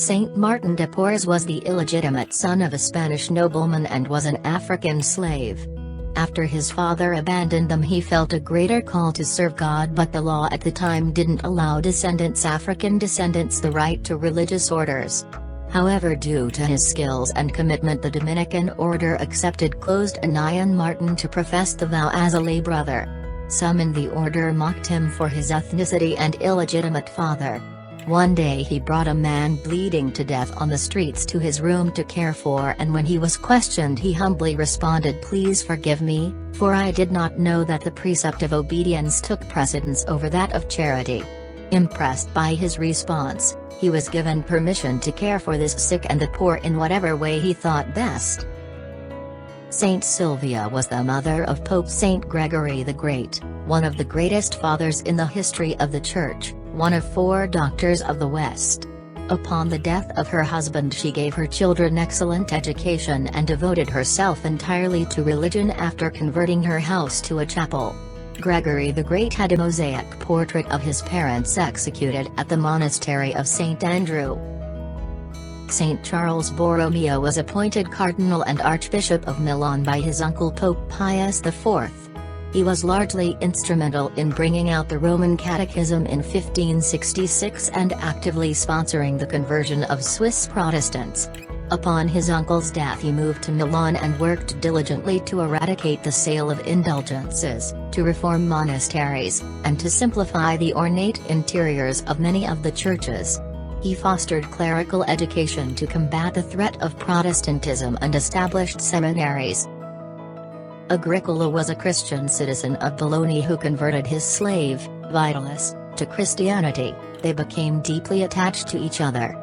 Saint Martin de Porres was the illegitimate son of a Spanish nobleman and was an African slave. After his father abandoned them, he felt a greater call to serve God, but the law at the time didn't allow African descendants the right to religious orders. However, due to his skills and commitment, the Dominican order accepted Closed-Anion Martin to profess the vow as a lay brother. Some in the order mocked him for his ethnicity and illegitimate father. One day he brought a man bleeding to death on the streets to his room to care for, and when he was questioned he humbly responded, "Please forgive me, for I did not know that the precept of obedience took precedence over that of charity." Impressed by his response, he was given permission to care for this sick and the poor in whatever way he thought best. Saint Sylvia was the mother of Pope Saint Gregory the Great, one of the greatest fathers in the history of the Church, one of 4 doctors of the West. Upon the death of her husband, she gave her children excellent education and devoted herself entirely to religion after converting her house to a chapel. Gregory the Great had a mosaic portrait of his parents executed at the monastery of St. Andrew. Saint Charles Borromeo was appointed Cardinal and Archbishop of Milan by his uncle Pope Pius IV. He was largely instrumental in bringing out the Roman Catechism in 1566 and actively sponsoring the conversion of Swiss Protestants. Upon his uncle's death, he moved to Milan and worked diligently to eradicate the sale of indulgences, to reform monasteries, and to simplify the ornate interiors of many of the churches. He fostered clerical education to combat the threat of Protestantism and established seminaries. Agricola was a Christian citizen of Bologna who converted his slave, Vitalis, to Christianity. They became deeply attached to each other.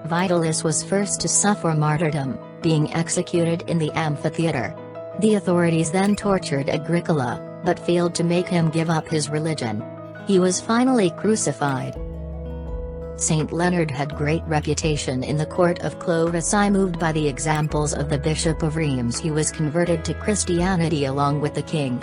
Vitalis was first to suffer martyrdom, being executed in the amphitheater. The authorities then tortured Agricola, but failed to make him give up his religion. He was finally crucified. Saint Leonard had great reputation in the court of Clovis. Moved by the examples of the Bishop of Reims, he was converted to Christianity along with the king.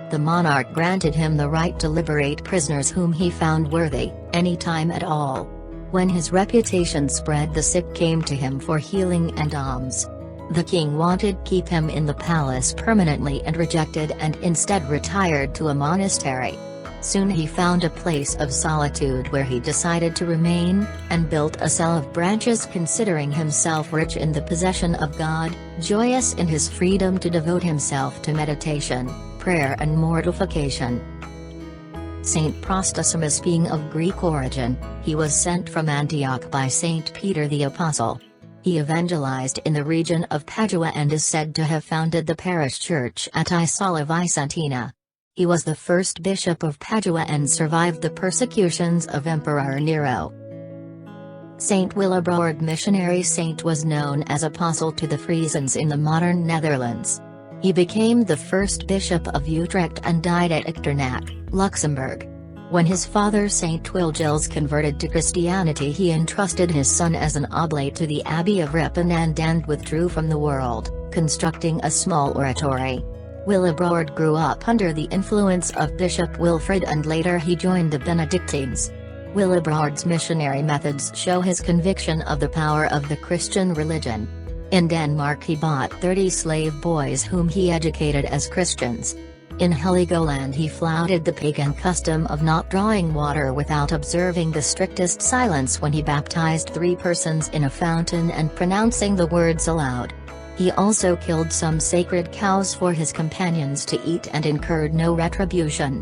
The monarch granted him the right to liberate prisoners whom he found worthy, any time at all. When his reputation spread, the sick came to him for healing and alms. The king wanted to keep him in the palace permanently and rejected, and instead retired to a monastery. Soon he found a place of solitude where he decided to remain, and built a cell of branches, considering himself rich in the possession of God, joyous in his freedom to devote himself to meditation, prayer and mortification. Saint Prostosimus, being of Greek origin, he was sent from Antioch by Saint Peter the Apostle. He evangelized in the region of Padua and is said to have founded the parish church at Isola Vicentina. He was the first bishop of Padua and survived the persecutions of Emperor Nero. Saint Willibrord, missionary saint, was known as apostle to the Frisians in the modern Netherlands. He became the first bishop of Utrecht and died at Echternach, Luxembourg. When his father Saint Wilgils converted to Christianity, he entrusted his son as an oblate to the Abbey of Ripon and withdrew from the world, constructing a small oratory. Willibrord grew up under the influence of Bishop Wilfrid and later he joined the Benedictines. Willibrord's missionary methods show his conviction of the power of the Christian religion. In Denmark he bought 30 slave boys whom he educated as Christians. In Heligoland he flouted the pagan custom of not drawing water without observing the strictest silence when he baptized 3 persons in a fountain and pronouncing the words aloud. He also killed some sacred cows for his companions to eat and incurred no retribution.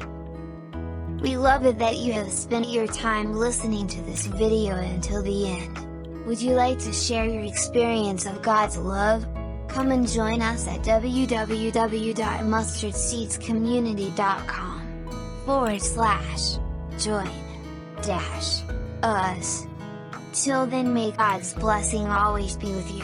We love it that you have spent your time listening to this video until the end. Would you like to share your experience of God's love? Come and join us at www.mustardseedscommunity.com/join-us. Till then, may God's blessing always be with you.